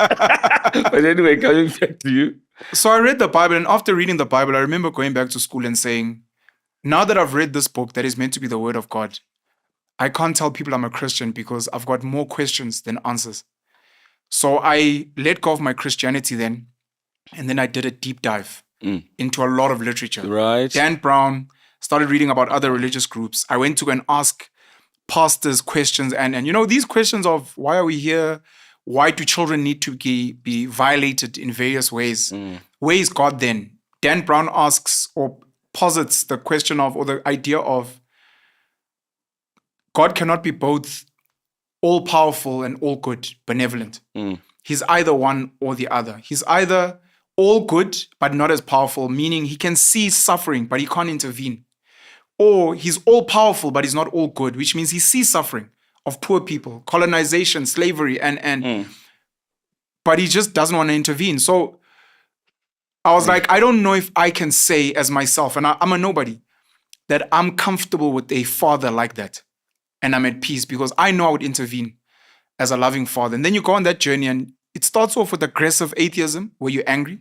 But anyway, coming back to you. So I read the Bible, and after reading the Bible, I remember going back to school and saying, now that I've read this book that is meant to be the Word of God, I can't tell people I'm a Christian because I've got more questions than answers. So I let go of my Christianity then, and then I did a deep dive into a lot of literature. Right. Dan Brown, started reading about other religious groups. I went to go and ask pastors questions, and these questions of why are we here? Why do children need to be violated in various ways? Where is God then? Dan Brown asks or posits the question of, or the idea of, God cannot be both all-powerful and all-good, benevolent. He's either one or the other. He's either all good, but not as powerful, meaning he can see suffering, but he can't intervene. Or he's all-powerful, but he's not all good, which means he sees suffering of poor people, colonization, slavery, but he just doesn't want to intervene. So I was like, I don't know if I can say as myself, and I'm a nobody, that I'm comfortable with a father like that. And I'm at peace because I know I would intervene as a loving father. And then you go on that journey, and it starts off with aggressive atheism, where you're angry.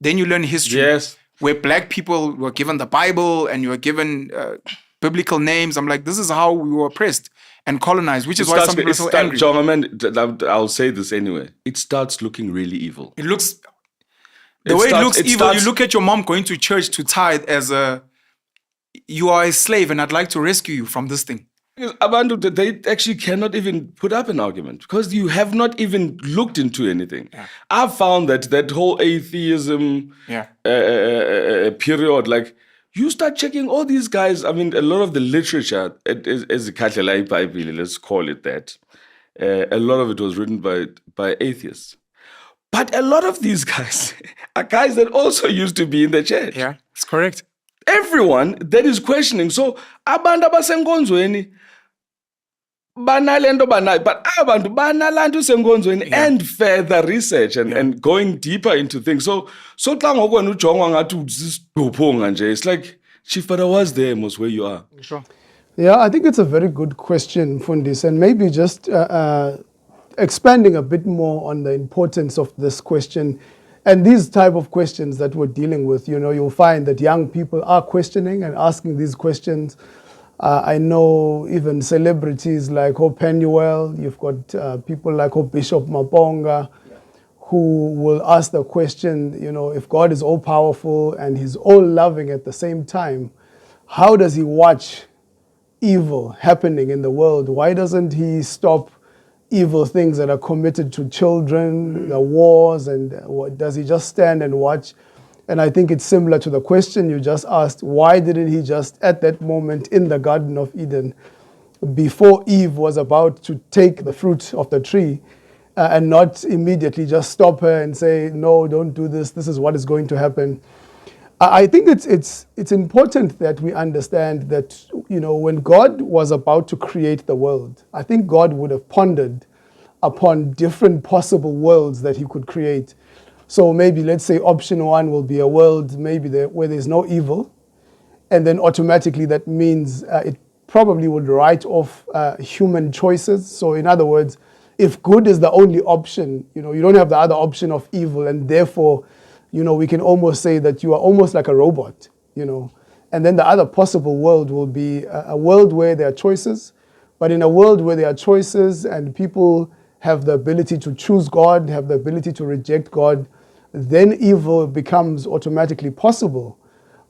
Then you learn history, where black people were given the Bible and you were given biblical names. I'm like, this is how we were oppressed and colonized, which is why some people are so angry. John, I'll say this anyway. It starts looking really evil. It looks... The way it looks evil, you look at your mom going to church to tithe as you are a slave and I'd like to rescue you from this thing. Abantu, they actually cannot even put up an argument because you have not even looked into anything. I've found that whole atheism period, like you start checking all these guys. I mean, a lot of the literature, as a Kathalai Bible, let's call it that, a lot of it was written by atheists. But a lot of these guys are guys that also used to be in the church. Yeah, it's correct. Everyone that is questioning. So, abantu abasenkonzweni banalento banayo, but abantu banalanto senkonzweni and further research and going deeper into things. So xa ngokwena ujongwa ngathi uzisidupho nje, it's like, Chief, but I was there, most where you are. Sure. Yeah, I think it's a very good question, Fundis, and maybe just expanding a bit more on the importance of this question. And these type of questions that we're dealing with, you'll find that young people are questioning and asking these questions. I know even celebrities like Penuel, you've got people like Bishop Mabonga, who will ask the question, if God is all-powerful and he's all-loving at the same time, how does he watch evil happening in the world? Why doesn't he stop evil things that are committed to children, the wars, and what, does he just stand and watch? And I think it's similar to the question you just asked. Why didn't he just, at that moment in the Garden of Eden, before Eve was about to take the fruit of the tree, and not immediately just stop her and say, no, don't do this, this is what is going to happen? I think it's important that we understand that, when God was about to create the world, I think God would have pondered upon different possible worlds that he could create. So maybe, let's say, option one will be a world maybe where there's no evil, and then automatically that means it probably would write off human choices. So in other words, if good is the only option, you don't have the other option of evil, and therefore, we can almost say that you are almost like a robot, And then the other possible world will be a world where there are choices, but in a world where there are choices and people have the ability to choose God, have the ability to reject God, then evil becomes automatically possible.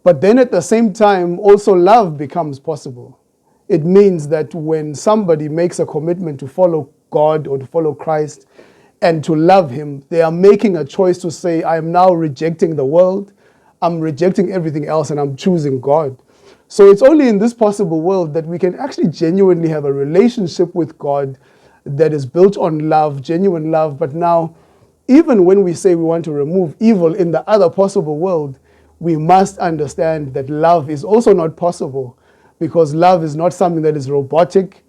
But then at the same time, also love becomes possible. It means that when somebody makes a commitment to follow God or to follow Christ, and to love him, they are making a choice to say, I am now rejecting the world, I'm rejecting everything else, and I'm choosing God. So it's only in this possible world that we can actually genuinely have a relationship with God that is built on love, genuine love. But now, even when we say we want to remove evil in the other possible world, we must understand that love is also not possible, because love is not something that is robotic.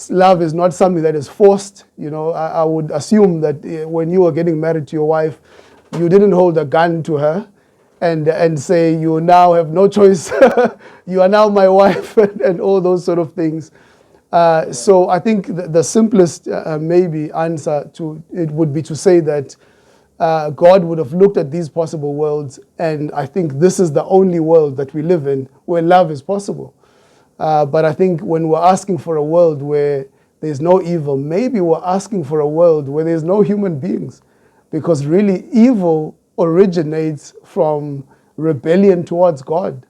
Love is not something that is forced. I would assume that when you were getting married to your wife, you didn't hold a gun to her and say, you now have no choice. You are now my wife, and all those sort of things. So I think the simplest maybe answer to it would be to say that God would have looked at these possible worlds, and I think this is the only world that we live in where love is possible. But I think when we're asking for a world where there's no evil, maybe we're asking for a world where there's no human beings. Because really, evil originates from rebellion towards God.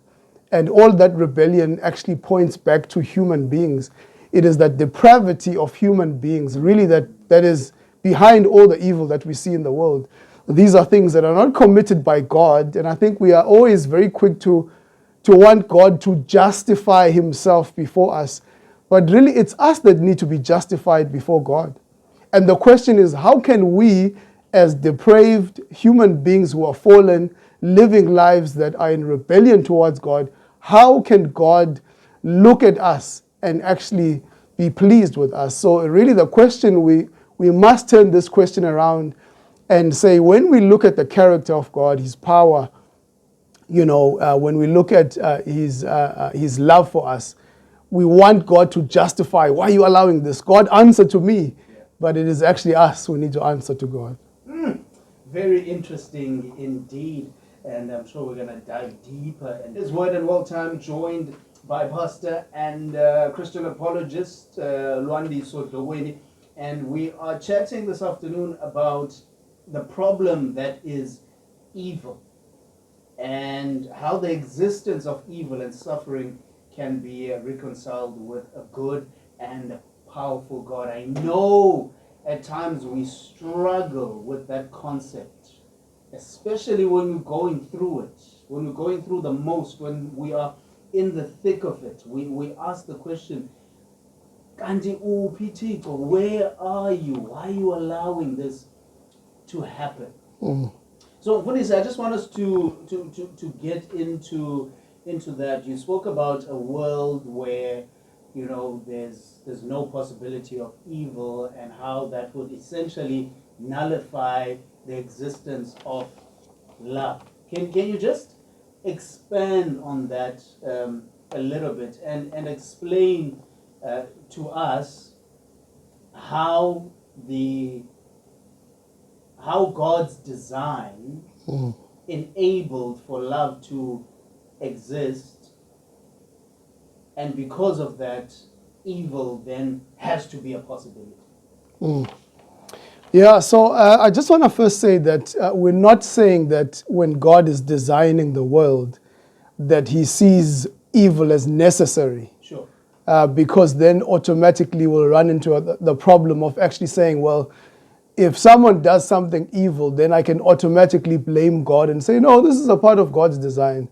And all that rebellion actually points back to human beings. It is that depravity of human beings, really, that is behind all the evil that we see in the world. These are things that are not committed by God. And I think we are always very quick to want God to justify himself before us. But really, it's us that need to be justified before God. And the question is, how can we, as depraved human beings who are fallen, living lives that are in rebellion towards God, how can God look at us and actually be pleased with us? So really the question, we must turn this question around and say, when we look at the character of God, his power, when we look at his love for us, we want God to justify, why are you allowing this? God, answer to me. But it is actually us who need to answer to God. Very interesting indeed, and I'm sure we're going to dive deeper. And this Word and Well Time, joined by Pastor and Christian apologist Lwandiso Dlokweni, and we are chatting this afternoon about the problem that is evil and how the existence of evil and suffering can be reconciled with a good and powerful God. I know at times we struggle with that concept, especially when we're going through it, when we're going through the most, when we are in the thick of it. We ask the question, Kanti uphi, where are you? Why are you allowing this to happen? So, Mfundisi, I just want us to get into that. You spoke about a world where there's no possibility of evil, and how that would essentially nullify the existence of love. Can you just expand on that a little bit and explain to us how God's design enabled for love to exist, and because of that, evil then has to be a possibility? Yeah, so I just want to first say that we're not saying that when God is designing the world that he sees evil as necessary. Sure. Because then automatically we'll run into the problem of actually saying, well, if someone does something evil, then I can automatically blame God and say, no, this is a part of God's design.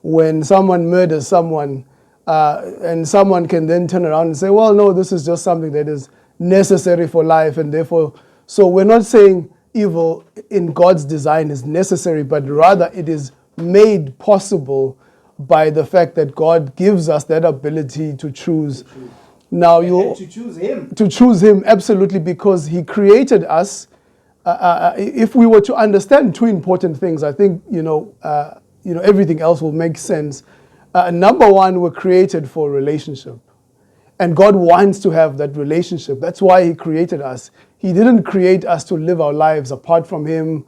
When someone murders someone, and someone can then turn around and say, well, no, this is just something that is necessary for life, and therefore, so we're not saying evil in God's design is necessary, but rather it is made possible by the fact that God gives us that ability to choose. Now And to choose him. To choose him, absolutely, because he created us. If we were to understand two important things, I think everything else will make sense. Number one, we're created for relationship. And God wants to have that relationship. That's why he created us. He didn't create us to live our lives apart from him,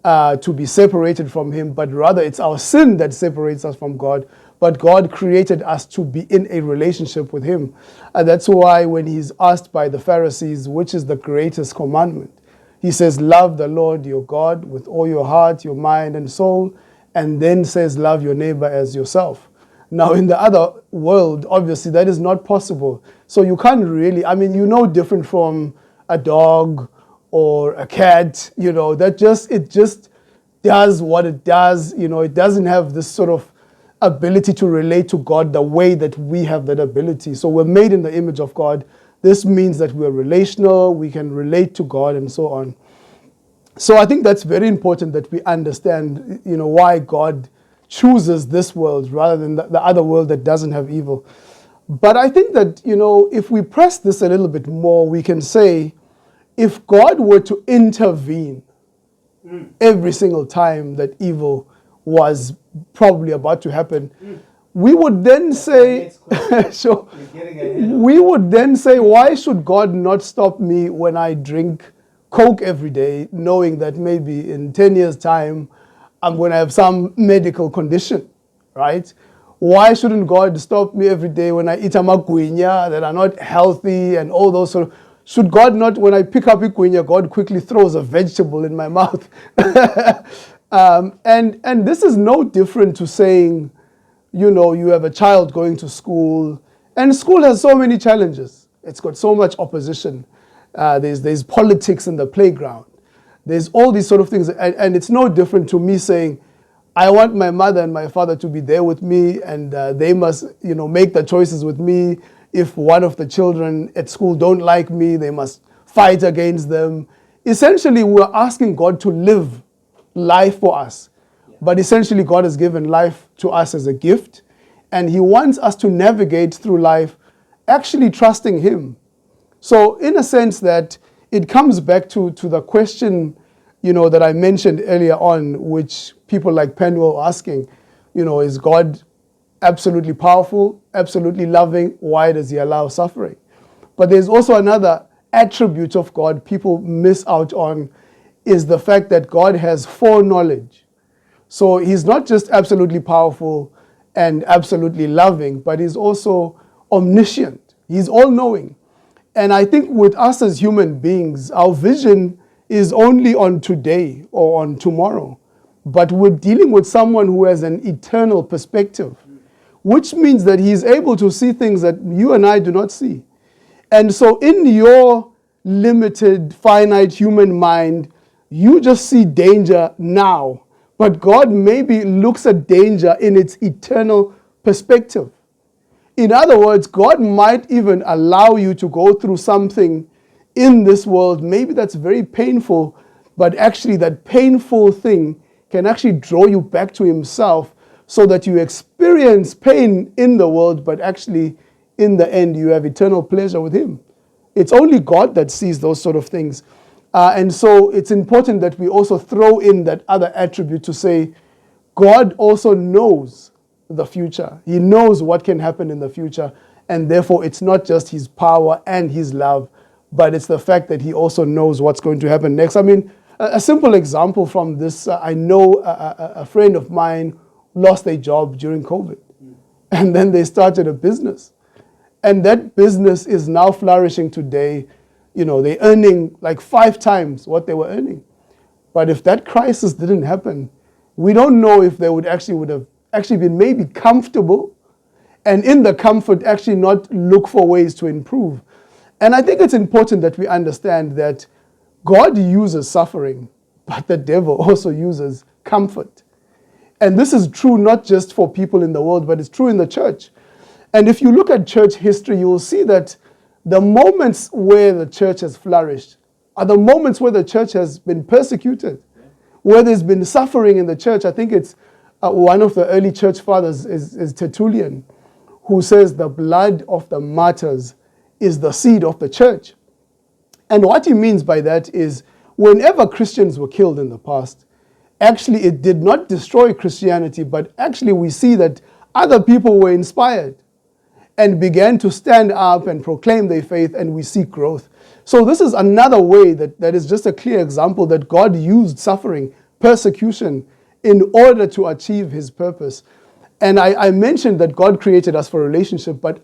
to be separated from him, but rather it's our sin that separates us from God. But God created us to be in a relationship with him. And that's why when he's asked by the Pharisees, which is the greatest commandment, he says, love the Lord your God with all your heart, your mind, and soul, and then says, love your neighbor as yourself. Now, in the other world, obviously, that is not possible. So you can't really, different from a dog or a cat, it just does what it does. It doesn't have this sort of ability to relate to God the way that we have that ability. So we're made in the image of God. This means that we're relational, we can relate to God, and so on. So I think that's very important that we understand, why God chooses this world rather than the other world that doesn't have evil. But I think that, if we press this a little bit more, we can say, if God were to intervene every single time that evil was probably about to happen, we would then say, we would then say, why should God not stop me when I drink Coke every day, knowing that maybe in 10 years' time, I'm going to have some medical condition, right? Why shouldn't God stop me every day when I eat amagwinya that are not healthy and all those sort of... Should God not, when I pick up igwinya, God quickly throws a vegetable in my mouth? And this is no different to saying, you know, you have a child going to school, and school has so many challenges. It's got so much opposition. There's politics in the playground. There's all these sort of things. And it's no different to me saying, I want my mother and my father to be there with me, and they must, you know, make the choices with me. If one of the children at school don't like me, they must fight against them. Essentially, we're asking God to live life for us. But essentially, God has given life to us as a gift, and He wants us to navigate through life actually trusting Him. So in a sense that it comes back to the question, you know, that I mentioned earlier on, which people like Penuel are asking, you know, is God absolutely powerful, absolutely loving? Why does He allow suffering? But there's also another attribute of God people miss out on, is the fact that God has foreknowledge. So He's not just absolutely powerful and absolutely loving, but He's also omniscient. He's all-knowing. And I think with us as human beings, our vision is only on today or on tomorrow. But we're dealing with someone who has an eternal perspective, which means that He's able to see things that you and I do not see. And so in your limited, finite human mind, you just see danger now. But God maybe looks at danger in its eternal perspective. In other words, God might even allow you to go through something in this world, maybe that's very painful, but actually that painful thing can actually draw you back to Himself, so that you experience pain in the world, but actually in the end you have eternal pleasure with Him. It's only God that sees those sort of things. And so it's important that we also throw in that other attribute to say, God also knows the future. He knows what can happen in the future. And therefore, it's not just His power and His love, but it's the fact that He also knows what's going to happen next. I mean, a simple example from this, I know a friend of mine lost their job during COVID. And then they started a business. And that business is now flourishing today. You know, they're earning like 5 times what they were earning. But if that crisis didn't happen, we don't know if they would have actually been maybe comfortable, and in the comfort actually not look for ways to improve. And I think it's important that we understand that God uses suffering, but the devil also uses comfort. And this is true not just for people in the world, but it's true in the church. And if you look at church history, you will see that the moments where the church has flourished are the moments where the church has been persecuted, where there's been suffering in the church. I think it's one of the early church fathers is Tertullian, who says the blood of the martyrs is the seed of the church. And what he means by that is whenever Christians were killed in the past, actually it did not destroy Christianity, but actually we see that other people were inspired and began to stand up and proclaim their faith, and we see growth. So this is another way that is just a clear example that God used suffering, persecution, in order to achieve His purpose. And I mentioned that God created us for a relationship, but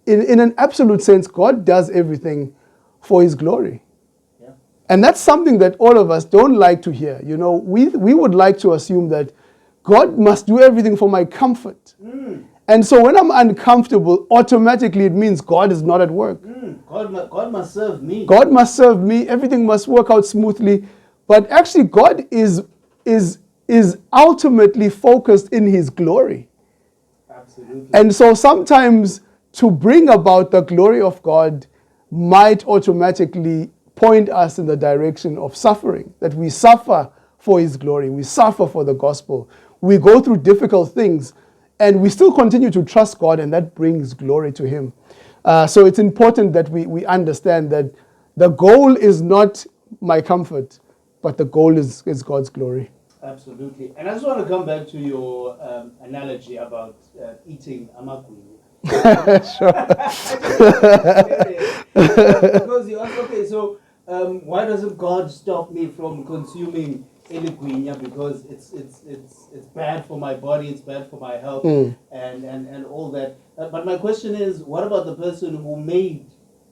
in an absolute sense, God does everything for His glory. Yeah. And that's something that all of us don't like to hear. You know, we would like to assume that God must do everything for my comfort. And so when I'm uncomfortable, automatically it means God is not at work. God must serve me. God must serve me. Everything must work out smoothly. But actually, God is ultimately focused in His glory. Absolutely. And so sometimes to bring about the glory of God might automatically point us in the direction of suffering, that we suffer for His glory. We suffer for the gospel. We go through difficult things, and we still continue to trust God, and that brings glory to Him. So it's important that we understand that the goal is not my comfort, but the goal is God's glory. Absolutely. And I just want to come back to your analogy about eating amagwinya. Sure. Because you asked, okay, so why doesn't God stop me from consuming eligwinya, because it's bad for my body, it's bad for my health, and all that. But my question is, what about the person who made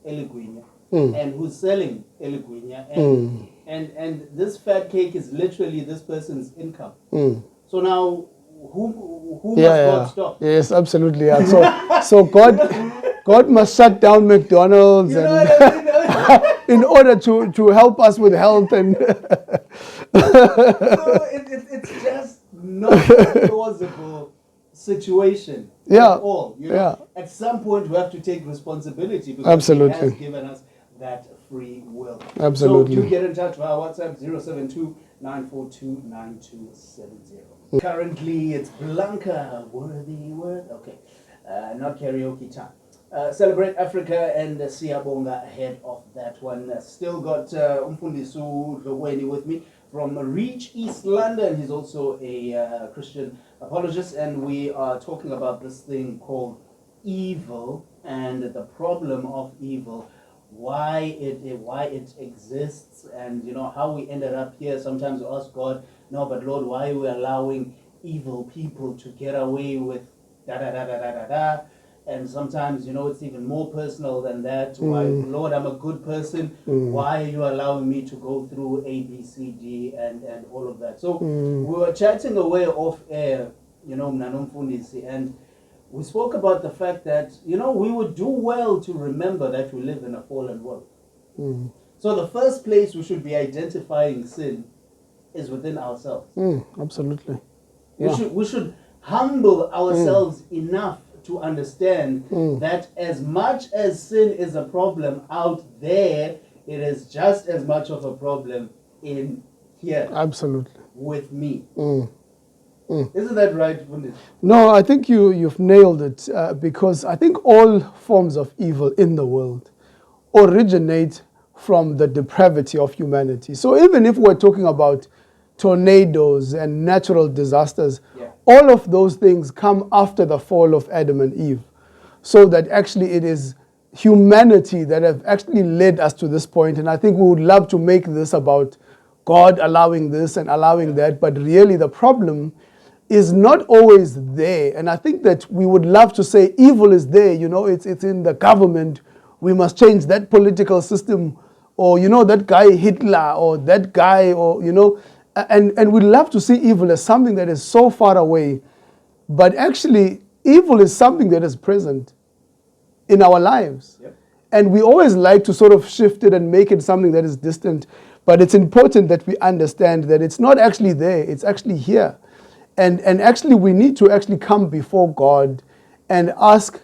eligwinya and who's selling eligwinya, and this fat cake is literally this person's income? So now, who must God stop? Yes, absolutely. Yeah. So God must shut down McDonald's You know and what I mean? in order to help us with health and So it's just not a plausible situation at all. You know? At some point, we have to take responsibility because He has given us that free will. Absolutely. So you get in touch via WhatsApp 072-942-9270. Currently, it's Blanca. Worthy word. Okay, not karaoke time. Celebrate Africa and Siyabonga ahead of that one. Still got Umfundiso Dlokweni with me from Reach East London. He's also a Christian apologist, and we are talking about this thing called evil and the problem of evil, why it exists, and you know how we ended up here. Sometimes we ask God, no, but Lord, why are we allowing evil people to get away with da da da da da da da? And sometimes, you know, it's even more personal than that. Why, Lord, I'm a good person. Why are you allowing me to go through A, B, C, D, and all of that? So we were chatting away off air, you know, Mnanomfundisi, and we spoke about the fact that, you know, we would do well to remember that we live in a fallen world. So the first place we should be identifying sin is within ourselves. Absolutely. We should humble ourselves enough to understand that as much as sin is a problem out there, it is just as much of a problem in here. Absolutely. With me. Isn't that right, Fundis? No, I think you've nailed it because I think all forms of evil in the world originate from the depravity of humanity. So even if we're talking about tornadoes and natural disasters, all of those things come after the fall of Adam and Eve. So that actually it is humanity that have actually led us to this point. And I think we would love to make this about God allowing this and allowing that, but really the problem is not always there. And I think that we would love to say evil is there, you know, it's in the government. We must change that political system, or, you know, that guy Hitler, or that guy, or, you know, and we love to see evil as something that is so far away. But actually, evil is something that is present in our lives. And we always like to sort of shift it and make it something that is distant. But it's important that we understand that it's not actually there, it's actually here. And actually we need to actually come before God and ask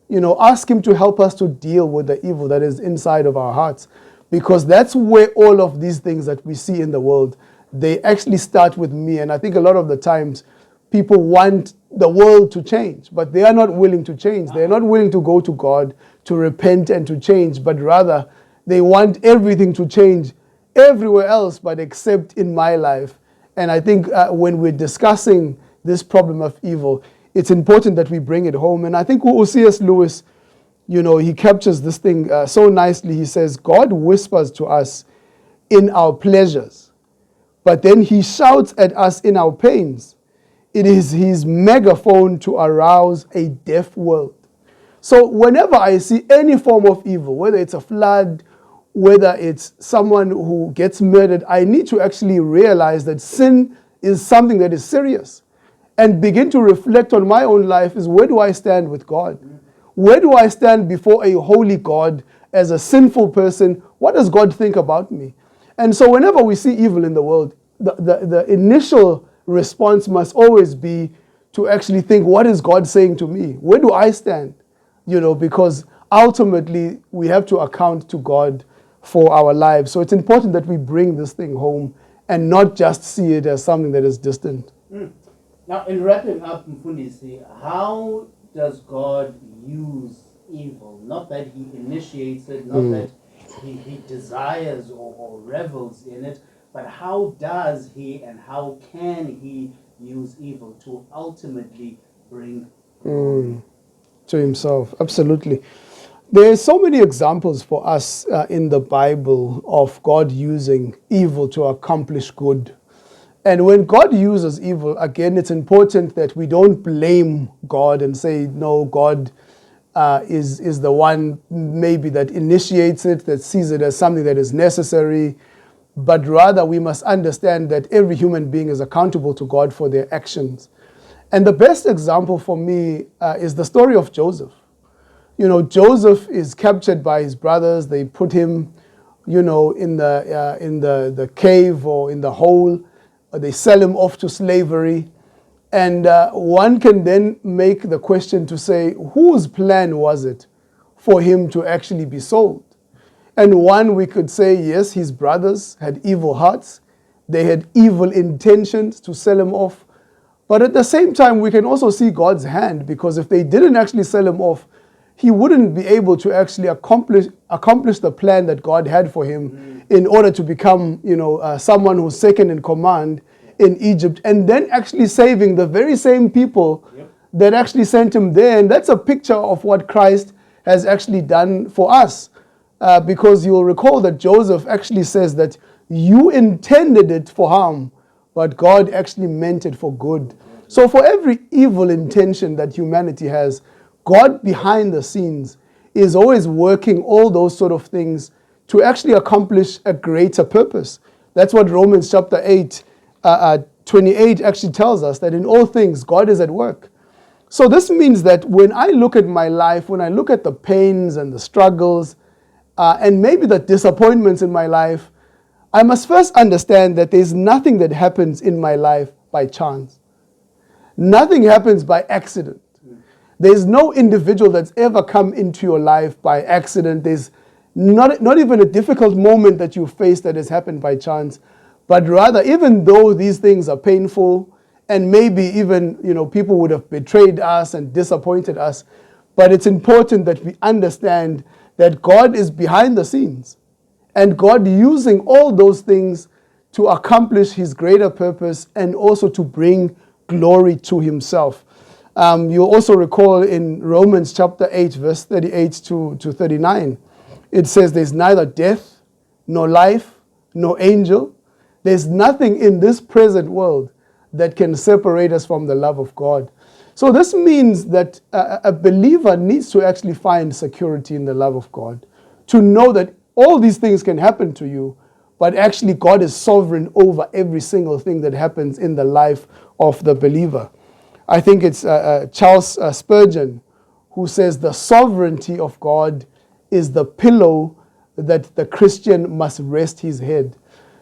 Him to help us to deal with the evil that is inside of our hearts. Because that's where all of these things that we see in the world, they actually start with me. And I think a lot of the times people want the world to change, but they are not willing to change. They're not willing to go to God to repent and to change, but rather they want everything to change everywhere else but except in my life. And I think when we're discussing this problem of evil, it's important that we bring it home. And I think C.S. Lewis, you know, he captures this thing so nicely. He says, God whispers to us in our pleasures, but then He shouts at us in our pains. It is His megaphone to arouse a deaf world. So whenever I see any form of evil, whether it's a flood, whether it's someone who gets murdered, I need to actually realize that sin is something that is serious and begin to reflect on my own life. Is where do I stand with God? Where do I stand before a holy God as a sinful person? What does God think about me? And so whenever we see evil in the world, the initial response must always be to actually think, what is God saying to me? Where do I stand? You know, because ultimately we have to account to God for our lives. So it's important that we bring this thing home and not just see it as something that is distant. Now, in wrapping up, Mfundisi, how does God use evil? Not that He initiates it, not that he desires or revels in it, but how does He and how can He use evil to ultimately bring glory to Himself? Absolutely. There are so many examples for us in the Bible of God using evil to accomplish good. And when God uses evil, again, it's important that we don't blame God and say, no, God is the one maybe that initiates it, that sees it as something that is necessary. But rather, we must understand that every human being is accountable to God for their actions. And the best example for me is the story of Joseph. You know, Joseph is captured by his brothers. They put him, you know, in the cave or in the hole. They sell him off to slavery. And one can then make the question to say, whose plan was it for him to actually be sold? And one, we could say, yes, his brothers had evil hearts. They had evil intentions to sell him off. But at the same time, we can also see God's hand, because if they didn't actually sell him off, he wouldn't be able to actually accomplish the plan that God had for him in order to become, you know, someone who's second in command in Egypt, and then actually saving the very same people that actually sent him there. And that's a picture of what Christ has actually done for us. Because you'll recall that Joseph actually says that you intended it for harm, but God actually meant it for good. So for every evil intention that humanity has, God behind the scenes is always working all those sort of things to actually accomplish a greater purpose. That's what Romans chapter 8, 28 actually tells us, that in all things God is at work. So this means that when I look at my life, when I look at the pains and the struggles, and maybe the disappointments in my life, I must first understand that there's nothing that happens in my life by chance. Nothing happens by accident. There's no individual that's ever come into your life by accident. There's not even a difficult moment that you face that has happened by chance. But rather, even though these things are painful, and maybe even, you know, people would have betrayed us and disappointed us, but it's important that we understand that God is behind the scenes, and God using all those things to accomplish his greater purpose and also to bring glory to himself. You'll also recall in Romans chapter 8, verse 38 to 39, it says there's neither death, nor life, nor angel. There's nothing in this present world that can separate us from the love of God. So this means that a believer needs to actually find security in the love of God, to know that all these things can happen to you, but actually God is sovereign over every single thing that happens in the life of the believer. I think it's Charles Spurgeon who says the sovereignty of God is the pillow that the Christian must rest his head.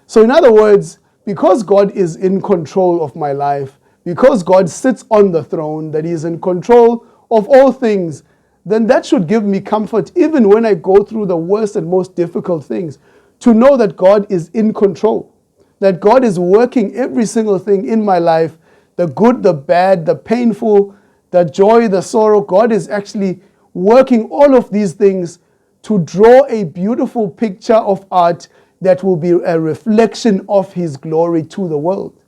So in other words, because God is in control of my life, because God sits on the throne, that he is in control of all things, then that should give me comfort even when I go through the worst and most difficult things, to know that God is in control, that God is working every single thing in my life, the good, the bad, the painful, the joy, the sorrow. God is actually working all of these things to draw a beautiful picture of art that will be a reflection of his glory to the world.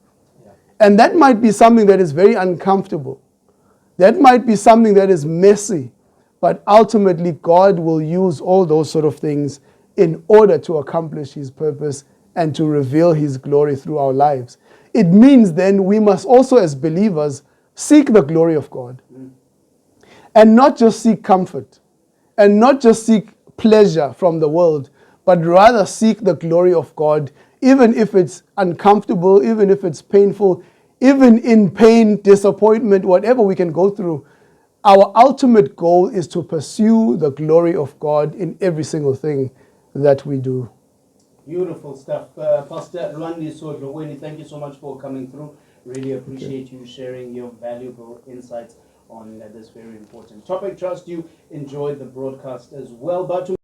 And that might be something that is very uncomfortable. That might be something that is messy. But ultimately, God will use all those sort of things in order to accomplish his purpose and to reveal his glory through our lives. It means then we must also, as believers, seek the glory of God. And not just seek comfort. And not just seek pleasure from the world, but rather seek the glory of God, even if it's uncomfortable, even if it's painful, even in pain, disappointment, whatever we can go through. Our ultimate goal is to pursue the glory of God in every single thing that we do. Beautiful stuff. Pastor Lwandiso Dlokweni, thank you so much for coming through. Really appreciate you sharing your valuable insights on this very important topic. Trust you enjoyed the broadcast as well. But to